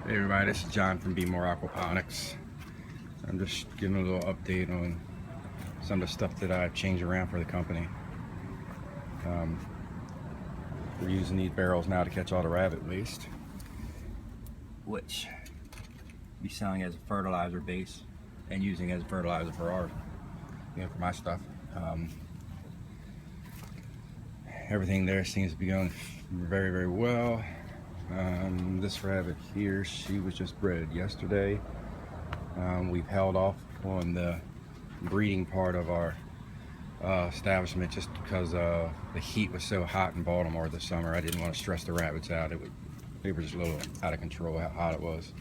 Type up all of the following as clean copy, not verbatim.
Hey everybody, this is John from Be More Aquaponics. I'm just giving a little update on some of the stuff that I've changed around for the company. We're using these barrels now to catch all the rabbit waste, which we'll be selling as a fertilizer base and using as a fertilizer for our, for my stuff. Everything there seems to be going very, very well. This rabbit here, she was just bred yesterday. We've held off on the breeding part of our establishment just because the heat was so hot in Baltimore this summer. I didn't want to stress the rabbits out. They were just a little out of control how hot it was.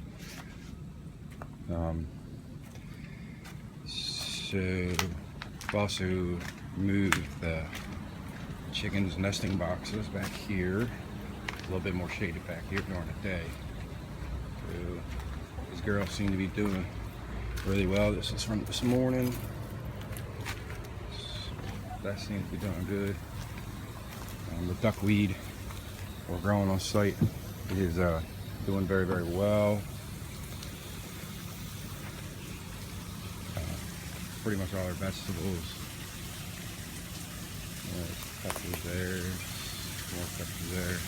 So we've also moved the chickens' nesting boxes back here. A little bit more shaded back here during the day. So these girls seem to be doing really well. This is from this morning. That seems to be doing good. The duckweed we're growing on site is doing very, very well. Pretty much all our vegetables. Peppers there, more peppers there.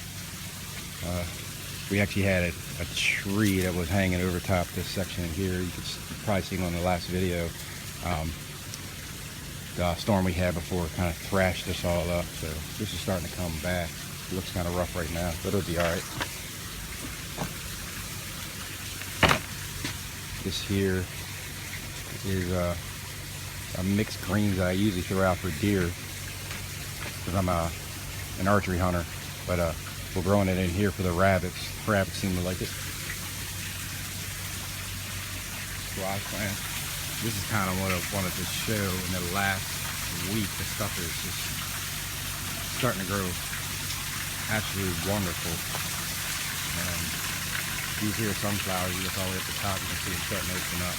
We actually had a tree that was hanging over top this section here. You could probably see on the last video. The storm we had before kind of thrashed this all up, so this is starting to come back. It looks kind of rough right now, but it'll be all right. This here is a mixed greens that I usually throw out for deer because I'm an archery hunter, but we're growing it in here for the rabbits. Rabbits seem to like it. Squash plant. This is kind of what I wanted to show in the last week. The stuff is just starting to grow absolutely wonderful. These here sunflowers, you look all the way up the top, you can see them starting to open up.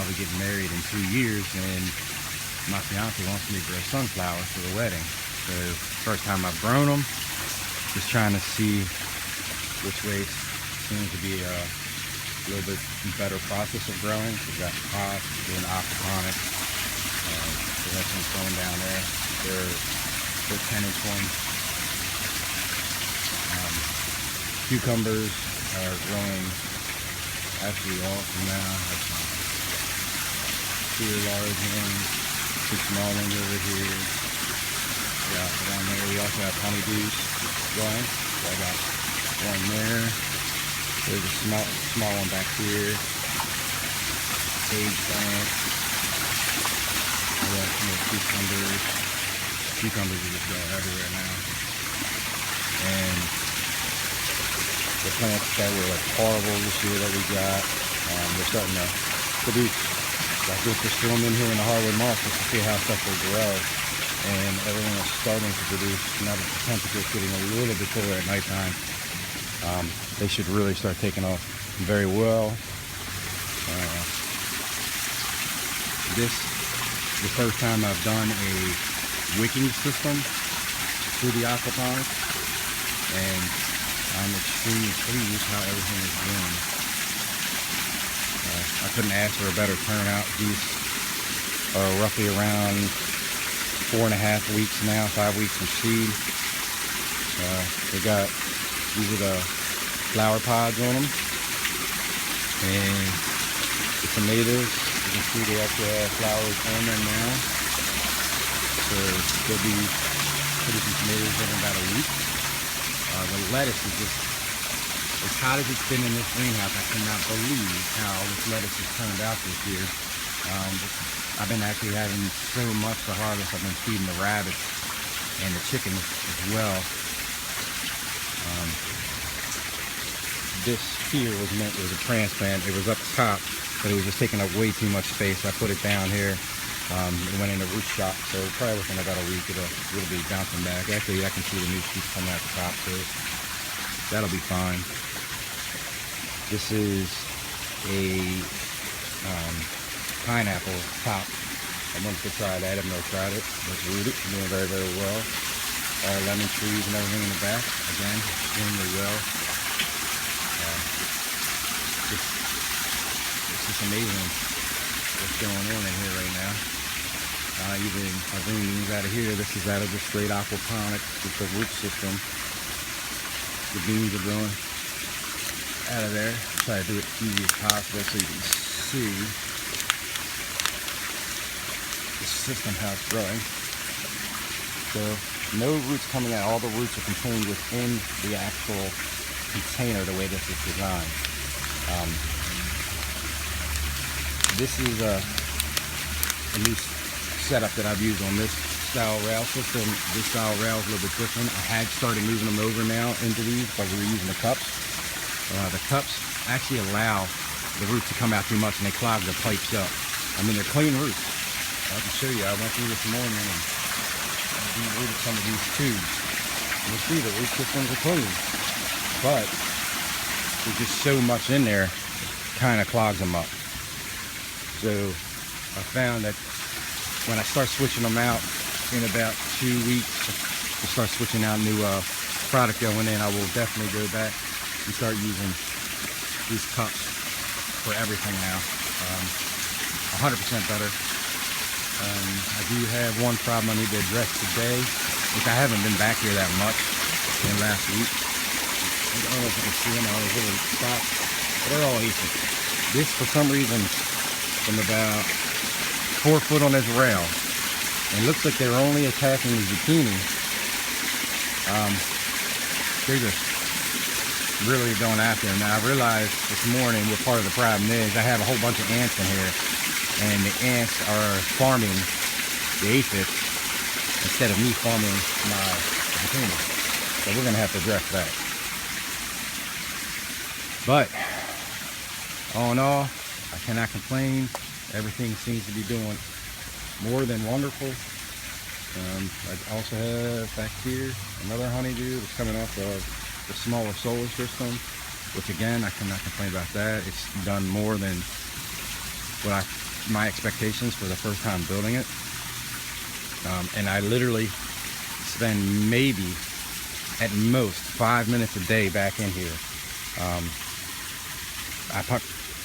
I'll be getting married in 2 years, and my fiance wants me to grow sunflowers for the wedding. So first time I've grown them. Just trying to see which way seems to be a little bit better process of growing. We've got pots, doing aquaponics. We have some growing down there. They're 10-inch ones. Cucumbers are growing absolutely awesome now. Have some two large ones, two small ones over here. Yeah, down there we also have honeydews going. So I got one there. There's a small one back here. Sage plant. I got some more cucumbers. Cucumbers are just going everywhere now. And the plants that were like horrible this year that we got, we're starting to produce. I just threw them in here in the hardwood market to see how stuff will grow. And everything is starting to produce. Now that the temperature is getting a little bit cooler at nighttime, they should really start taking off very well. This is the first time I've done a wicking system through the aquaponics, and I'm extremely pleased how everything is doing. I couldn't ask for a better turnout. These are roughly around 4.5 weeks now, 5 weeks from seed. These are the flower pods on them, and the tomatoes, you can see they actually have flowers on them now. So they'll be producing tomatoes in about a week. The lettuce is just as hot as it's been in this greenhouse. I cannot believe how this lettuce has turned out this year. I've been actually having so much to harvest. I've been feeding the rabbits and the chickens as well. This here was a transplant. It was up top, but it was just taking up way too much space. I put it down here. It went in the root shop, so probably within about a week it'll be bouncing back. Actually, I can see the new shoots coming out the top, so that'll be fine. This is a pineapple top. I wanted to try that. I've never tried it. Let's root it. It's doing very, very well. Lemon trees and everything in the back. Again, extremely well. It's amazing what's going on in here right now. Even my green beans out of here, this is out of the straight aquaponics with the root system. The beans are growing out of there. Try to do it as easy as possible so you can see the system, how it's growing. So no roots coming out. All the roots are contained within the actual container the way this is designed. This is a new setup that I've used on this style rail system. This style rail is a little bit different. I had started moving them over now into these because we were using the cups. The cups actually allow the roots to come out too much and they clog the pipes up. I mean, they're clean roots. I can show you. I went through this morning and de-rooted some of these tubes. You'll see the root systems are clean, but there's just so much in there, it kind of clogs them up. So I found that when I start switching them out in about 2 weeks, to start switching out new product going in, I will definitely go back and start using these cups for everything now. 100% better. I do have one problem I need to address today, which I haven't been back here that much in last week. I don't know if you can see them, I was really stopped. But they're all aphids. This, for some reason, from about 4 foot on this rail, and it looks like they're only attacking the zucchini. They're just really going after them. Now I realized this morning what part of the problem is. I have a whole bunch of ants in here, and the ants are farming the aphids instead of me farming my zucchini. So we're gonna have to address that. But all in all, I cannot complain. Everything seems to be doing more than wonderful. I also have back here another honeydew that's coming off of the smaller solar system, which again, I cannot complain about that. It's done more than what my expectations for the first time building it. And I literally spend maybe at most 5 minutes a day back in here.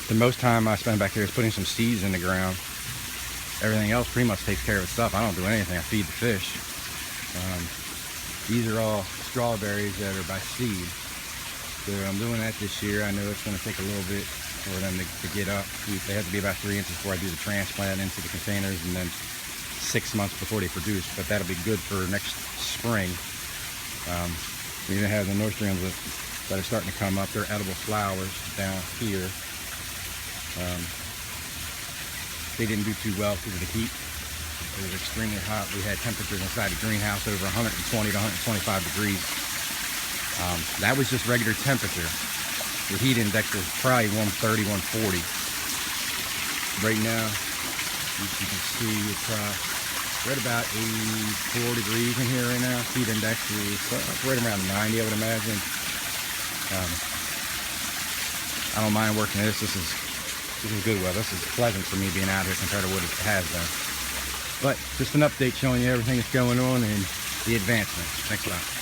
The most time I spend back here is putting some seeds in the ground. Everything else pretty much takes care of itself. I don't do anything. I feed the fish. These are all strawberries that are by seed. So I'm doing that this year. I know it's going to take a little bit for them to get up. They have to be about 3 inches before I do the transplant into the containers, and then 6 months before they produce. But that'll be good for next spring. We even have the nostrums that are starting to come up. They're edible flowers down here. They didn't do too well because of the heat. It was extremely hot. We had temperatures inside the greenhouse over 120 to 125 degrees. That was just regular temperature. The heat index was probably 130, 140. Right now, you can see it's right about 84 degrees in here right now. Heat index is right around 90, I would imagine. I don't mind working this. This is good weather. This is pleasant for me being out here compared to what it has been. But just an update showing you everything that's going on and the advancement. Thanks a lot.